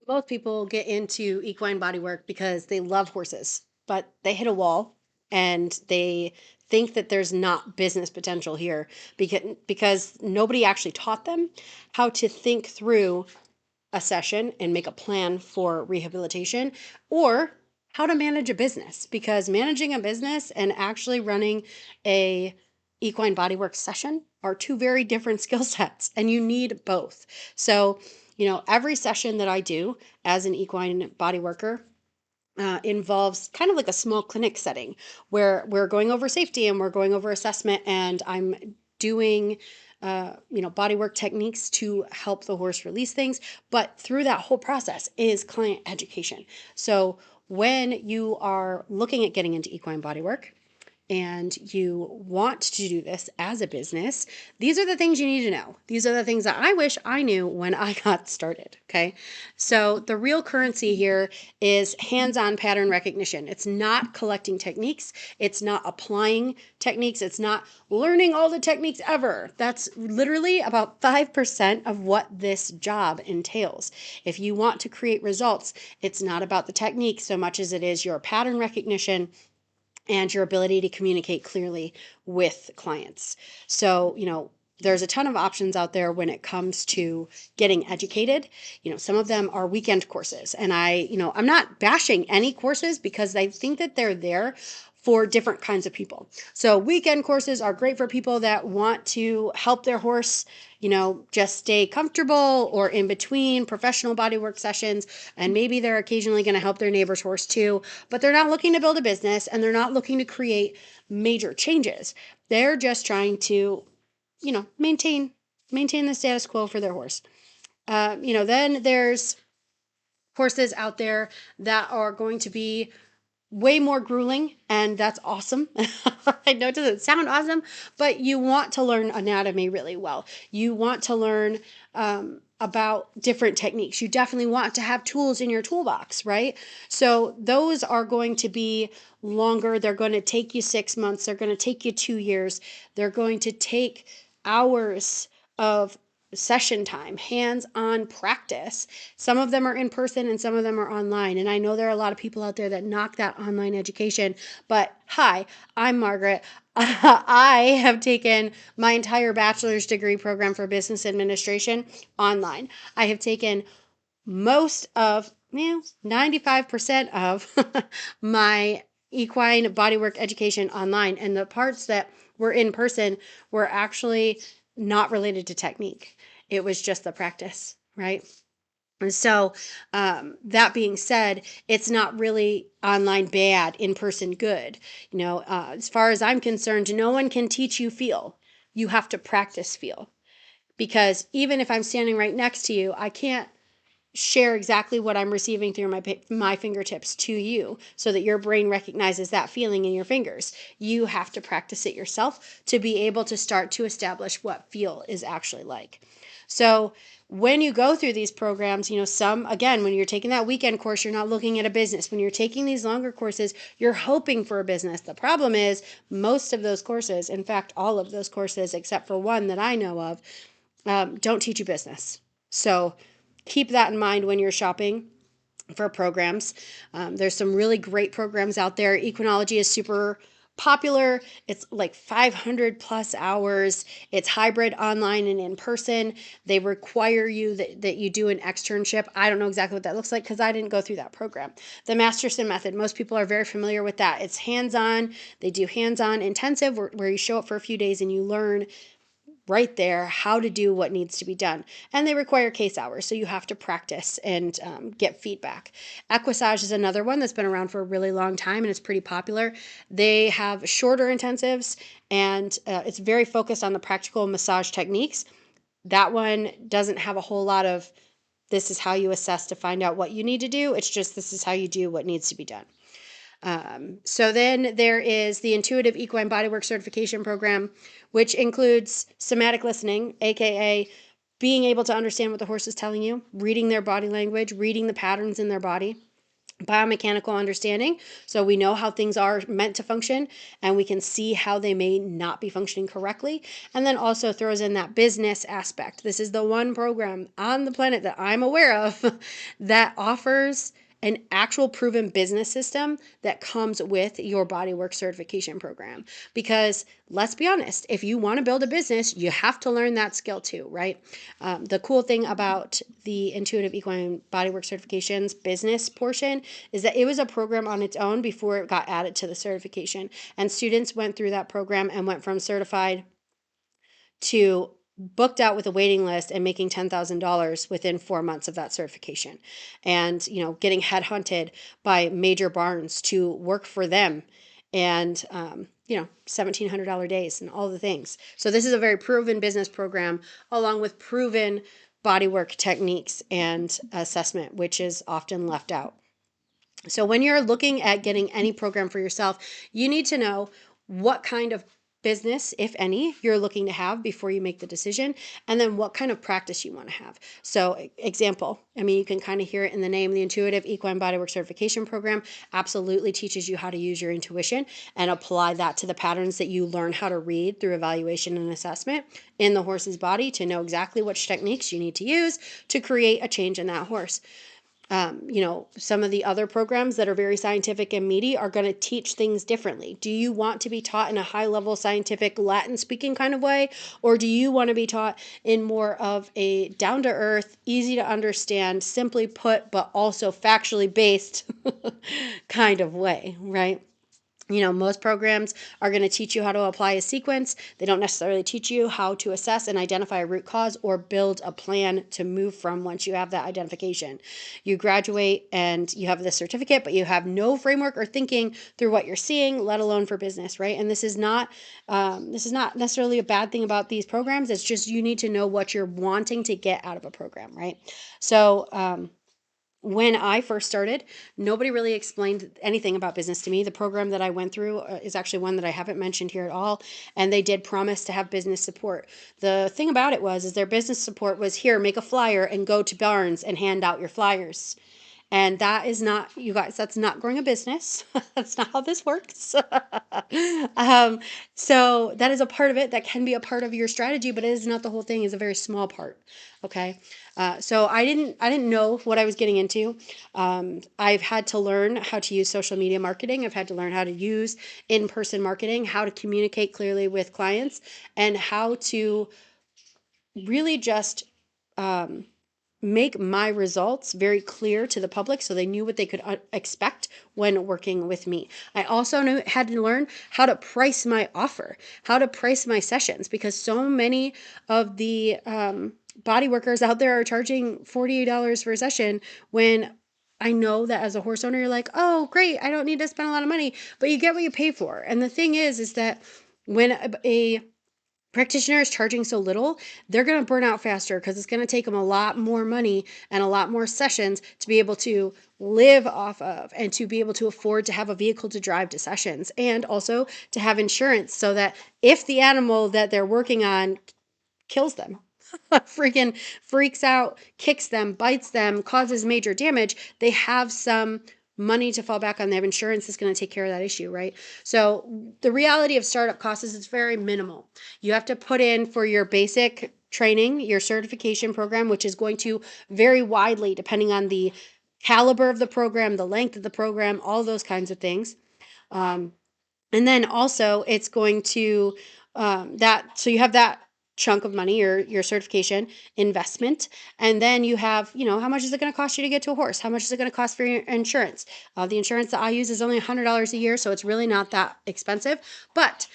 Most people get into equine bodywork because they love horses, but they hit a wall and they think that there's not business potential here because nobody actually taught them how to think through a session and make a plan for rehabilitation, or how to manage a business, because managing a business and actually running a equine bodywork session are two very different skill sets, and you need both. So, every session that I do as an equine body worker involves kind of like a small clinic setting where we're going over safety and we're going over assessment, and I'm doing body work techniques to help the horse release things. But through that whole process is client education. So when you are looking at getting into equine body work and you want to do this as a business, these are the things you need to know. These are the things that I wish I knew when I got started. Okay. So the real currency here is hands-on pattern recognition. It's not collecting techniques. It's not applying techniques. It's not learning all the techniques ever. That's literally about 5% of what this job entails. If you want to create results, it's not about the technique so much as it is your pattern recognition and your ability to communicate clearly with clients. So, there's a ton of options out there when it comes to getting educated. Some of them are weekend courses. And I'm not bashing any courses because I think that they're there for different kinds of people. So weekend courses are great for people that want to help their horse, just stay comfortable or in between professional bodywork sessions. And maybe they're occasionally going to help their neighbor's horse too, but they're not looking to build a business and they're not looking to create major changes. They're just trying to, maintain the status quo for their horse. Then there's courses out there that are going to be way more grueling, and that's awesome. I know it doesn't sound awesome, but you want to learn anatomy really well. You want to learn about different techniques. You definitely want to have tools in your toolbox, right? So those are going to be longer. They're going to take you 6 months. They're going to take you 2 years. They're going to take hours of session time, hands-on practice. Some of them are in person and some of them are online. And I know there are a lot of people out there that knock that online education, but hi, I'm Margaret. I have taken my entire bachelor's degree program for business administration online. I have taken most of, 95% of my equine bodywork education online, and the parts that were in person were actually not related to technique. It was just the practice, right? And so, that being said, it's not really online bad, in person good. As far as I'm concerned, no one can teach you feel. You have to practice feel. Because even if I'm standing right next to you, I can't share exactly what I'm receiving through my fingertips to you so that your brain recognizes that feeling in your fingers. You have to practice it yourself to be able to start to establish what feel is actually like. So when you go through these programs, when you're taking that weekend course, you're not looking at a business. When you're taking these longer courses, you're hoping for a business. The problem is most of those courses, in fact, all of those courses, except for one that I know of, don't teach you business. So keep that in mind when you're shopping for programs. There's some really great programs out there. Equinology is super popular. It's like 500 plus hours. It's hybrid, online and in person. They require you that you do an externship. I don't know exactly what that looks like because I didn't go through that program. The Masterson method, most people are very familiar with that. It's hands-on. They do hands-on intensive where you show up for a few days and you learn right there how to do what needs to be done. And they require case hours, so you have to practice and get feedback. Equissage is another one that's been around for a really long time and it's pretty popular. They have shorter intensives and it's very focused on the practical massage techniques. That one doesn't have a whole lot of this is how you assess to find out what you need to do. It's just this is how you do what needs to be done. So then there is the Intuitive Equine Bodywork Certification Program, which includes somatic listening, aka being able to understand what the horse is telling you, reading their body language, reading the patterns in their body. biomechanical understanding, so we know how things are meant to function and we can see how they may not be functioning correctly. And then also throws in that business aspect. This is the one program on the planet that I'm aware of that offers an actual proven business system that comes with your bodywork certification program. Because let's be honest, if you want to build a business, you have to learn that skill too, right? The cool thing about the Intuitive Equine Bodywork Certifications business portion is that it was a program on its own before it got added to the certification. And students went through that program and went from certified to booked out with a waiting list and making $10,000 within 4 months of that certification. And, getting headhunted by major barns to work for them and, $1,700 days and all the things. So this is a very proven business program along with proven bodywork techniques and assessment, which is often left out. So when you're looking at getting any program for yourself, you need to know what kind of business, if any, you're looking to have before you make the decision, and then what kind of practice you want to have. So example, you can kind of hear it in the name. The Intuitive Equine Bodywork Certification Program absolutely teaches you how to use your intuition and apply that to the patterns that you learn how to read through evaluation and assessment in the horse's body to know exactly which techniques you need to use to create a change in that horse. Some of the other programs that are very scientific and meaty are going to teach things differently. Do you want to be taught in a high level scientific Latin speaking kind of way? Or do you want to be taught in more of a down to earth, easy to understand, simply put, but also factually based kind of way, right? Most programs are going to teach you how to apply a sequence. They don't necessarily teach you how to assess and identify a root cause or build a plan to move from once you have that identification. You graduate and you have the certificate, but you have no framework or thinking through what you're seeing, let alone for business, right? And this is not necessarily a bad thing about these programs. It's just you need to know what you're wanting to get out of a program, right? So, when I first started, nobody really explained anything about business to me. The program that I went through is actually one that I haven't mentioned here at all, and they did promise to have business support. The thing about it is their business support was, here, make a flyer and go to barns and hand out your flyers. And that is not, you guys, that's not growing a business. That's not how this works. So that is a part of it that can be a part of your strategy, but it is not the whole thing. It's a very small part. Okay. So I didn't know what I was getting into. I've had to learn how to use social media marketing. I've had to learn how to use in-person marketing, how to communicate clearly with clients, and how to really just, make my results very clear to the public so they knew what they could expect when working with me. I also had to learn how to price my offer, how to price my sessions, because so many of the body workers out there are charging $48 for a session when I know that as a horse owner, you're like, oh, great, I don't need to spend a lot of money, but you get what you pay for. And the thing is that when a practitioner is charging so little, they're going to burn out faster because it's going to take them a lot more money and a lot more sessions to be able to live off of and to be able to afford to have a vehicle to drive to sessions, and also to have insurance so that if the animal that they're working on kills them, freaking freaks out, kicks them, bites them, causes major damage, they have some money to fall back on. They have insurance that's going to take care of that issue, right? So the reality of startup costs is it's very minimal. You have to put in for your basic training, your certification program, which is going to vary widely depending on the caliber of the program, the length of the program, all those kinds of things. And then also it's going to so you have that chunk of money, your certification investment, and then you have, how much is it going to cost you to get to a horse? How much is it going to cost for your insurance? The insurance that I use is only $100 a year, so it's really not that expensive, but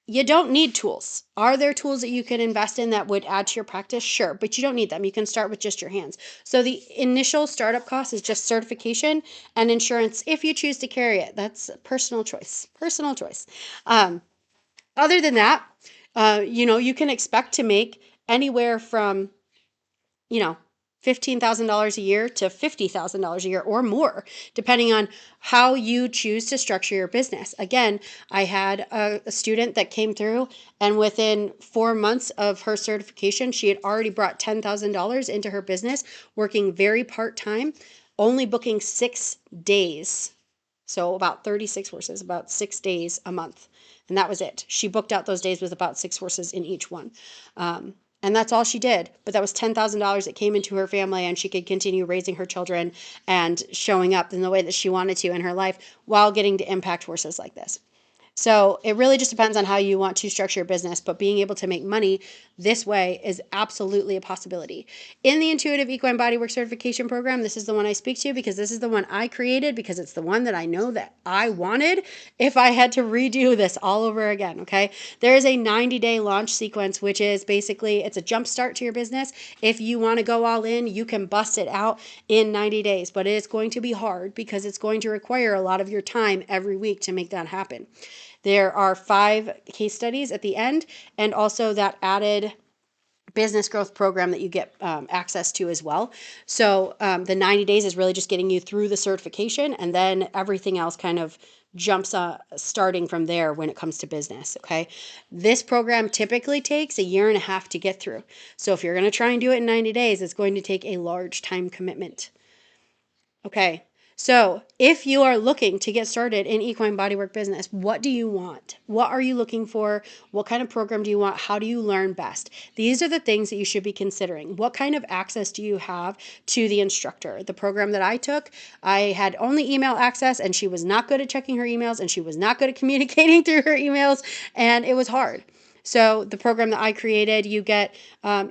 you don't need tools. Are there tools that you can invest in that would add to your practice? Sure, but you don't need them. You can start with just your hands. So the initial startup cost is just certification and insurance if you choose to carry it. That's personal choice. Personal choice. Other than that, you can expect to make anywhere from, $15,000 a year to $50,000 a year or more, depending on how you choose to structure your business. Again, I had a student that came through, and within 4 months of her certification, she had already brought $10,000 into her business, working very part-time, only booking 6 days. So about 36 horses, about 6 days a month. And that was it. She booked out those days with about 6 horses in each one. And that's all she did. But that was $10,000 that came into her family, and she could continue raising her children and showing up in the way that she wanted to in her life while getting to impact horses like this. So it really just depends on how you want to structure your business, but being able to make money this way is absolutely a possibility. In the Intuitive Equine Bodywork Certification Program, this is the one I speak to because this is the one I created, because it's the one that I know that I wanted if I had to redo this all over again, okay? There is a 90-day launch sequence, which is basically, it's a jump start to your business. If you want to go all in, you can bust it out in 90 days, but it's going to be hard because it's going to require a lot of your time every week to make that happen. There are 5 case studies at the end, and also that added business growth program that you get access to as well. So the 90 days is really just getting you through the certification, and then everything else kind of jumps starting from there when it comes to business. Okay. This program typically takes a year and a half to get through. So if you're going to try and do it in 90 days, it's going to take a large time commitment. Okay. So if you are looking to get started in equine bodywork business, what do you want? What are you looking for? What kind of program do you want? How do you learn best? These are the things that you should be considering. What kind of access do you have to the instructor? The program that I took, I had only email access, and she was not good at checking her emails, and she was not good at communicating through her emails, and it was hard. So the program that I created, you get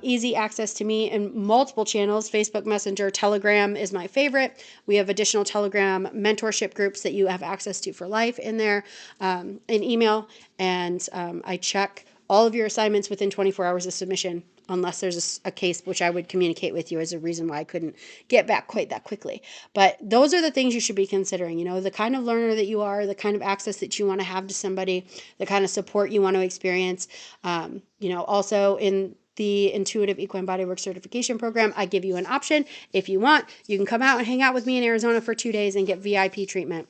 easy access to me in multiple channels. Facebook Messenger, Telegram is my favorite. We have additional Telegram mentorship groups that you have access to for life in there, in email. And I check all of your assignments within 24 hours of submission, unless there's a case which I would communicate with you as a reason why I couldn't get back quite that quickly. But those are the things you should be considering, the kind of learner that you are, the kind of access that you want to have to somebody, the kind of support you want to experience. Also in the Intuitive Equine Bodywork Certification Program, I give you an option. If you want, you can come out and hang out with me in Arizona for 2 days and get VIP treatment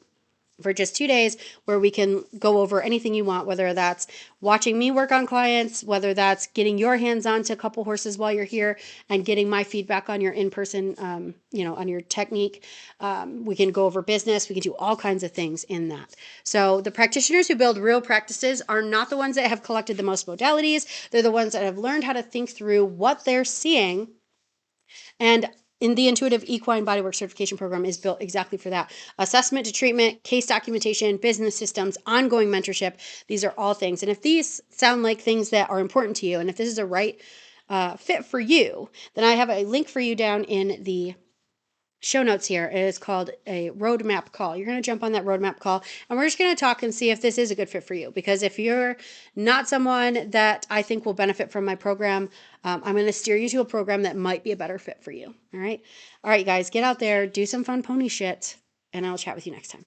for just 2 days, where we can go over anything you want, whether that's watching me work on clients, whether that's getting your hands on to a couple horses while you're here and getting my feedback on your in-person, on your technique. We can go over business. We can do all kinds of things in that. So the practitioners who build real practices are not the ones that have collected the most modalities. They're the ones that have learned how to think through what they're seeing. And in the Intuitive Equine Bodywork Certification Program is built exactly for that. Assessment to treatment, case documentation, business systems, ongoing mentorship. These are all things. And if these sound like things that are important to you, and if this is a right fit for you, then I have a link for you down in the show notes here. It is called a roadmap call. You're going to jump on that roadmap call, and we're just going to talk and see if this is a good fit for you. Because if you're not someone that I think will benefit from my program, I'm going to steer you to a program that might be a better fit for you. All right, guys, get out there, do some fun pony shit, and I'll chat with you next time.